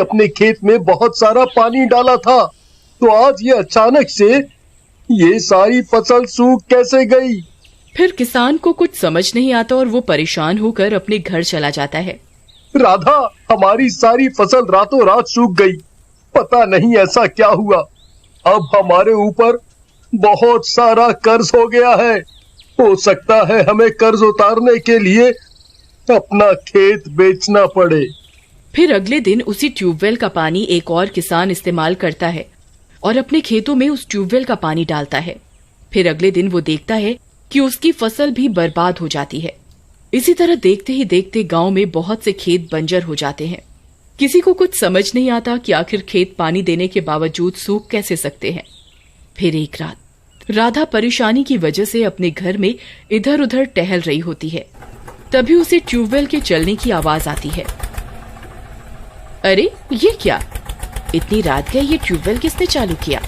अपने खेत में बहुत सारा पानी डाला था, तो आज ये अचानक से ये सारी फसल सूख कैसे गई? फिर किसान को कुछ समझ नहीं आता और वो परेशान होकर अपने घर चला जाता है। राधा, हमारी सारी फसल रातों रात सूख गई। पता नहीं ऐसा क्या हुआ। अब हमारे ऊपर बहुत सारा कर्ज हो गया है। हो सकता है हमें कर्ज उतारने के लिए अपना खेत बेचना पड़े। फिर अगले दिन उसी ट्यूबवेल का पानी एक और किसान इस्तेमाल करता है और अपने खेतों में उस ट्यूबवेल का पानी डालता है। फिर अगले दिन वो देखता है कि उसकी फसल भी बर्बाद हो जाती है। इसी तरह देखते ही देखते गांव में बहुत से खेत बंजर हो जाते हैं। किसी को कुछ समझ नहीं आता कि आखिर खेत पानी देने के बावजूद सूख कैसे सकते हैं। फिर एक रात राधा परेशानी की वजह से अपने घर में इधर उधर टहल रही होती है। तभी उसे ट्यूबवेल के चलने की आवाज आती है। अरे ये क्या, इतनी रात गई, ये ट्यूबवेल किसने चालू किया?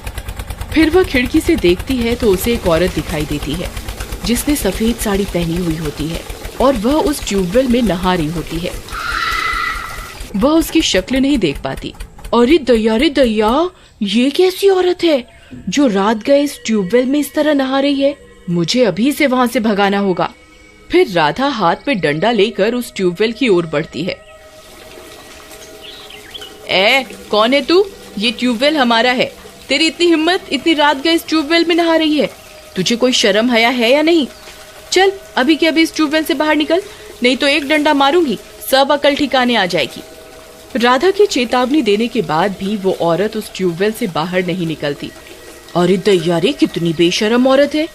फिर वह खिड़की से देखती है तो उसे एक औरत दिखाई देती है जिसने सफेद साड़ी पहनी हुई होती है और वह उस ट्यूबवेल में नहा रही होती है। वह उसकी शक्ल नहीं देख पाती। अरे दैया, ये कैसी औरत है जो रात गए इस ट्यूबवेल में इस तरह नहा रही है? मुझे अभी से वहां से भगाना होगा। फिर राधा हाथ में डंडा लेकर उस ट्यूबवेल की ओर बढ़ती है। कौन है तू? ये ट्यूबवेल हमारा है। तेरी इतनी हिम्मत, इतनी रात गए इस ट्यूबवेल में नहा रही है? तुझे कोई शर्म हया है या नहीं? चल अभी के अभी इस ट्यूबवेल से बाहर निकल, नहीं तो एक डंडा मारूंगी, सब अकल ठिकाने आ जाएगी। राधा की चेतावनी देने के बाद भी वो औरत उस ट्यूबवेल से बाहर नहीं निकलती। अरे दैया रे, कितनी बेशरम औरत है।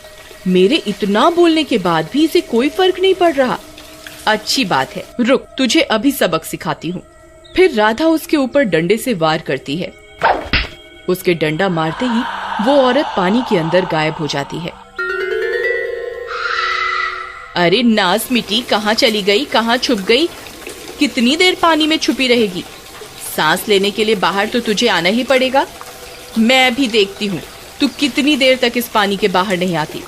मेरे इतना बोलने के बाद भी इसे कोई फर्क नहीं पड़ रहा। अच्छी बात है, रुक, तुझे अभी सबक सिखाती हूँ। फिर राधा उसके ऊपर डंडे से वार करती है। उसके डंडा मारते ही वो औरत पानी के अंदर गायब हो जाती है। अरे नास मिट्टी, कहाँ चली गई, कहाँ छुप गई? कितनी देर पानी में छुपी रहेगी? सांस लेने के लिए बाहर तो तुझे आना ही पड़ेगा। मैं भी देखती हूँ तू कितनी देर तक इस पानी के बाहर नहीं आती।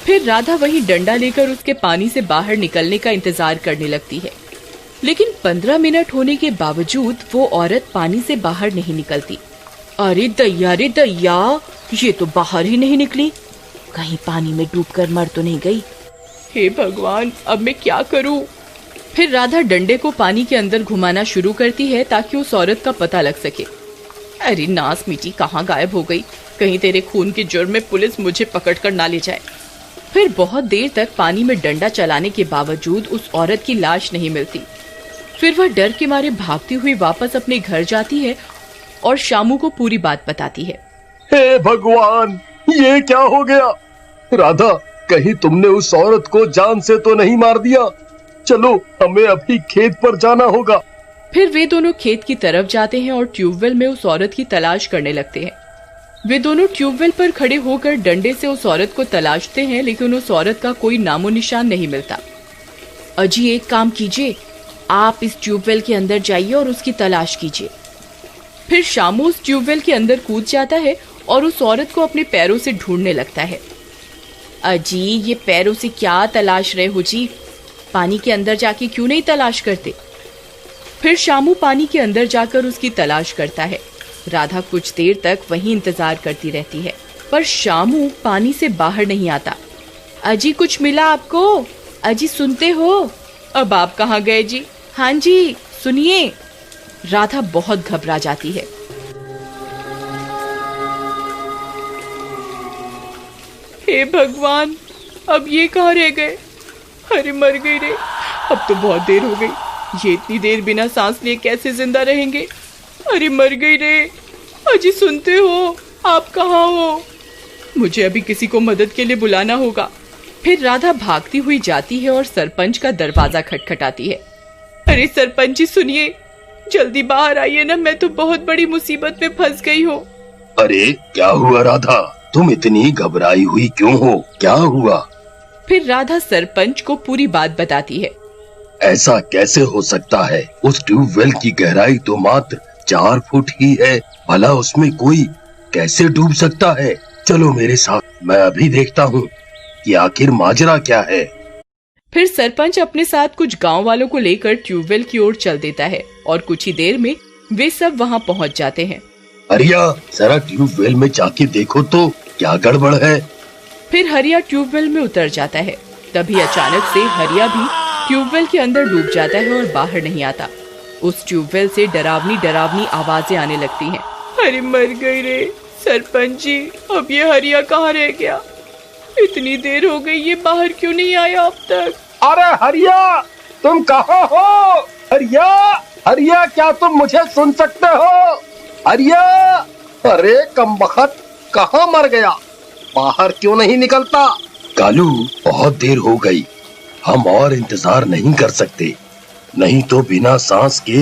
फिर राधा वही डंडा लेकर उसके पानी से बाहर निकलने का इंतजार करने लगती है, लेकिन 15 मिनट होने के बावजूद वो औरत पानी से बाहर नहीं निकलती। अरे दैया रे दैया, ये तो बाहर ही नहीं निकली, कहीं पानी में डूबकर मर तो नहीं गई। हे भगवान, अब मैं क्या करूं? फिर राधा डंडे को पानी के अंदर घुमाना शुरू करती है ताकि उस औरत का पता लग सके। अरे नास मिट्टी, कहाँ गायब हो गई? कहीं तेरे खून के जुर्म में पुलिस मुझे पकड़ कर ना ले जाए। फिर बहुत देर तक पानी में डंडा चलाने के बावजूद उस औरत की लाश नहीं मिलती। फिर वह डर के मारे भागती हुई वापस अपने घर जाती है और शामू को पूरी बात बताती है। हे भगवान, ये क्या हो गया? राधा, कहीं तुमने उस औरत को जान से तो नहीं मार दिया? चलो, हमें अभी खेत पर जाना होगा। फिर वे दोनों खेत की तरफ जाते हैं और ट्यूबवेल में उस औरत की तलाश करने लगते हैं। वे दोनों ट्यूबवेल पर खड़े होकर डंडे से उस औरत को तलाशते हैं, लेकिन उस औरत का कोई नामो निशान नहीं मिलता। अजी, एक काम कीजिए, आप इस ट्यूबवेल के अंदर जाइए और उसकी तलाश कीजिए। फिर शामू उस ट्यूबवेल के अंदर कूद जाता है और उस औरत को अपने पैरों से ढूंढने लगता है। अजी, ये पैरों से क्या तलाश रहे हो जी? पानी के अंदर जाके क्यों नहीं तलाश करते? फिर शामू पानी के अंदर जाकर उसकी तलाश करता है। राधा कुछ देर तक वहीं इंतजार करती रहती है, पर शामू पानी से बाहर नहीं आता। अजी, कुछ मिला आपको? अजी, सुनते हो? अब आप कहाँ गए जी? हाँ जी, सुनिए। राधा बहुत घबरा जाती है। हे भगवान, अब ये कहाँ रह गए? अरे मर गई रे, अब तो बहुत देर हो गई। ये इतनी देर बिना सांस लिए कैसे जिंदा रहेंगे? अरे मर गई रे। अजी, सुनते हो? आप कहाँ हो? मुझे अभी किसी को मदद के लिए बुलाना होगा। फिर राधा भागती हुई जाती है और सरपंच का दरवाजा खटखटाती है। अरे सरपंच जी, सुनिए, जल्दी बाहर आइए ना, मैं तो बहुत बड़ी मुसीबत में फंस गई हूँ। अरे क्या हुआ राधा, तुम इतनी घबराई हुई क्यों हो? क्या हुआ? फिर राधा सरपंच को पूरी बात बताती है। ऐसा कैसे हो सकता है? उस ट्यूबवेल की गहराई तो मात्र 4 फुट ही है, भला उसमें कोई कैसे डूब सकता है? चलो मेरे साथ, मैं अभी देखता हूँ कि आखिर माजरा क्या है। फिर सरपंच अपने साथ कुछ गांव वालों को लेकर ट्यूबवेल की ओर चल देता है और कुछ ही देर में वे सब वहाँ पहुँच जाते हैं। हरिया, जरा ट्यूबवेल में जाके देखो तो क्या गड़बड़ है। फिर हरिया ट्यूबवेल में उतर जाता है। तभी अचानक से हरिया भी ट्यूबवेल के अंदर डूब जाता है और बाहर नहीं आता। उस ट्यूबवेल से डरावनी डरावनी आवाजें आने लगती हैं। अरे मर गई रे सरपंच जी, अब ये हरिया कहाँ रह गया? इतनी देर हो गई, ये बाहर क्यों नहीं आया अब तक? अरे हरिया, तुम कहाँ हो? हरिया, हरिया, क्या तुम मुझे सुन सकते हो? हरिया, अरे कमबख्त, कहाँ मर गया? बाहर क्यों नहीं निकलता? कालू, बहुत देर हो गई, हम और इंतजार नहीं कर सकते, नहीं तो बिना सांस के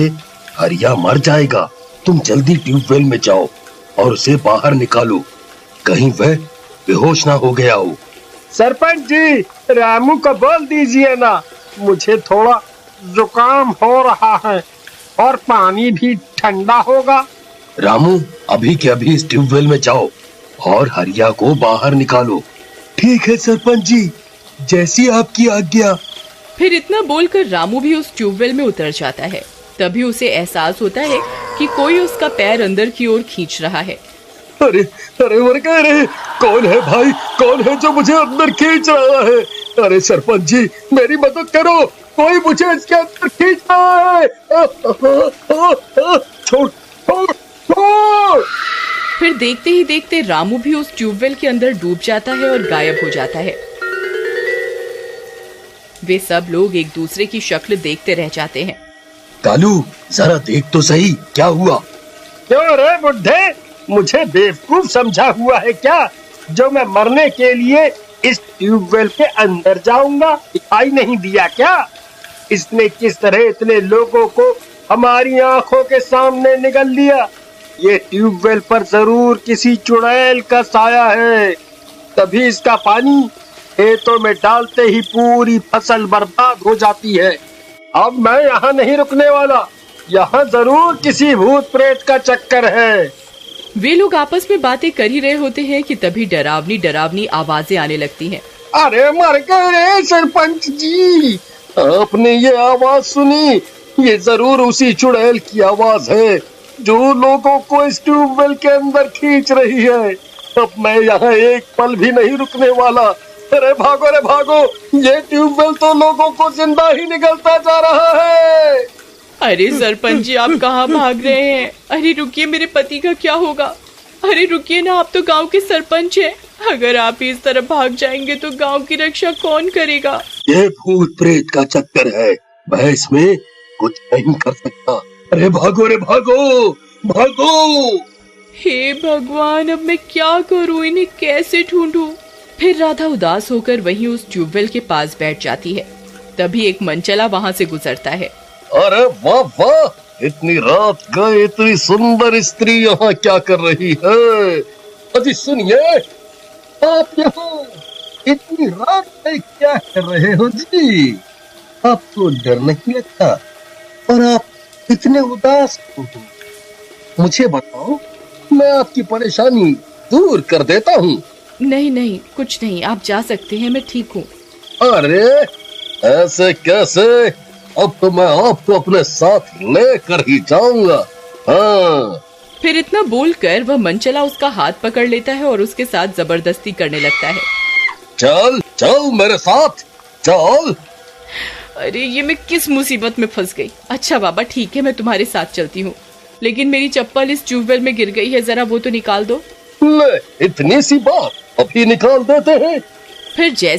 हरिया मर जाएगा। तुम जल्दी ट्यूबवेल में जाओ और उसे बाहर निकालो, कहीं वह बेहोश ना हो गया हो। सरपंच जी, रामू को बोल दीजिए ना, मुझे थोड़ा जुकाम हो रहा है और पानी भी ठंडा होगा। रामू, अभी के अभी इस ट्यूबवेल में जाओ और हरिया को बाहर निकालो। ठीक है सरपंच जी, जैसी आपकी आज्ञा। फिर इतना बोलकर रामू भी उस ट्यूबवेल में उतर जाता है। तभी उसे एहसास होता है कि कोई उसका पैर अंदर की ओर खींच रहा है। अरे अरे मर गए रे, कौन है भाई, कौन है जो मुझे अंदर खींच रहा है? अरे सरपंच जी, मेरी मदद करो, कोई मुझे इसके अंदर खींच रहा है। छोड़ छोड़ छोड़। फिर देखते ही देखते रामू भी उस ट्यूबवेल के अंदर डूब जाता है और गायब हो जाता है। वे सब लोग एक दूसरे की शक्ल देखते रह जाते हैं। कालू, जरा देख तो सही, क्या हुआ? क्यों रे बुड्ढे, मुझे बेवकूफ समझा हुआ है क्या, जो मैं मरने के लिए इस ट्यूबवेल के अंदर जाऊंगा? दिखाई नहीं दिया क्या? इसने किस तरह इतने लोगों को हमारी आंखों के सामने निगल लिया। ये ट्यूबवेल पर जरूर किसी चुड़ैल का साया है, तभी इसका पानी खेतों में डालते ही पूरी फसल बर्बाद हो जाती है। अब मैं यहाँ नहीं रुकने वाला, यहाँ जरूर किसी भूत प्रेत का चक्कर है। वे लोग आपस में बातें कर ही रहे होते हैं कि तभी डरावनी डरावनी आवाजें आने लगती हैं। अरे मर गए रे सरपंच जी, आपने ये आवाज सुनी? ये जरूर उसी चुड़ैल की आवाज है जो लोगों को इस ट्यूबवेल के अंदर खींच रही है। अब मैं यहाँ एक पल भी नहीं रुकने वाला। अरे भागो रे भागो, ये ट्यूबवेल तो लोगों को जिंदा ही निगलता जा रहा है। अरे सरपंच जी, आप कहाँ भाग रहे हैं? अरे रुकिए, मेरे पति का क्या होगा? अरे रुकिए ना, आप तो गांव के सरपंच हैं। अगर आप इस तरफ भाग जाएंगे तो गांव की रक्षा कौन करेगा? ये भूत प्रेत का चक्कर है, मैं इसमें कुछ नहीं कर सकता। अरे भागो रे भागो भागो। हे भगवान, अब मैं क्या करूं, इन्हें कैसे ढूंढूं? फिर राधा उदास होकर वहीं उस ट्यूबवेल के पास बैठ जाती है। तभी एक मनचला वहाँ से गुजरता है। अरे वाह वाह, इतनी रात गए इतनी सुंदर स्त्री यहाँ क्या कर रही है? अजी सुनिए, आप यहाँ इतनी रात में क्या कर रहे हो जी? आपको डर नहीं लगता? और आप इतने उदास क्यों हो? मुझे बताओ, मैं आपकी परेशानी दूर कर देता हूँ। नहीं नहीं, कुछ नहीं, आप जा सकते हैं, मैं ठीक हूँ। अरे ऐसे कैसे? अब तो मैं आपको अपने साथ लेकर ही जाऊंगा। हाँ। फिर इतना बोलकर वह मनचला उसका हाथ पकड़ लेता है और उसके साथ जबरदस्ती करने लगता है। चल चल मेरे साथ चल। अरे ये मैं किस मुसीबत में फंस गई। अच्छा बाबा ठीक है, मैं तुम्हारे साथ चलती हूँ, लेकिन मेरी चप्पल इस ट्यूबवेल में गिर गई है, जरा वो तो निकाल दो। ले, इतनी सी बात, अभी निकाल देते हैं। फिर जैसे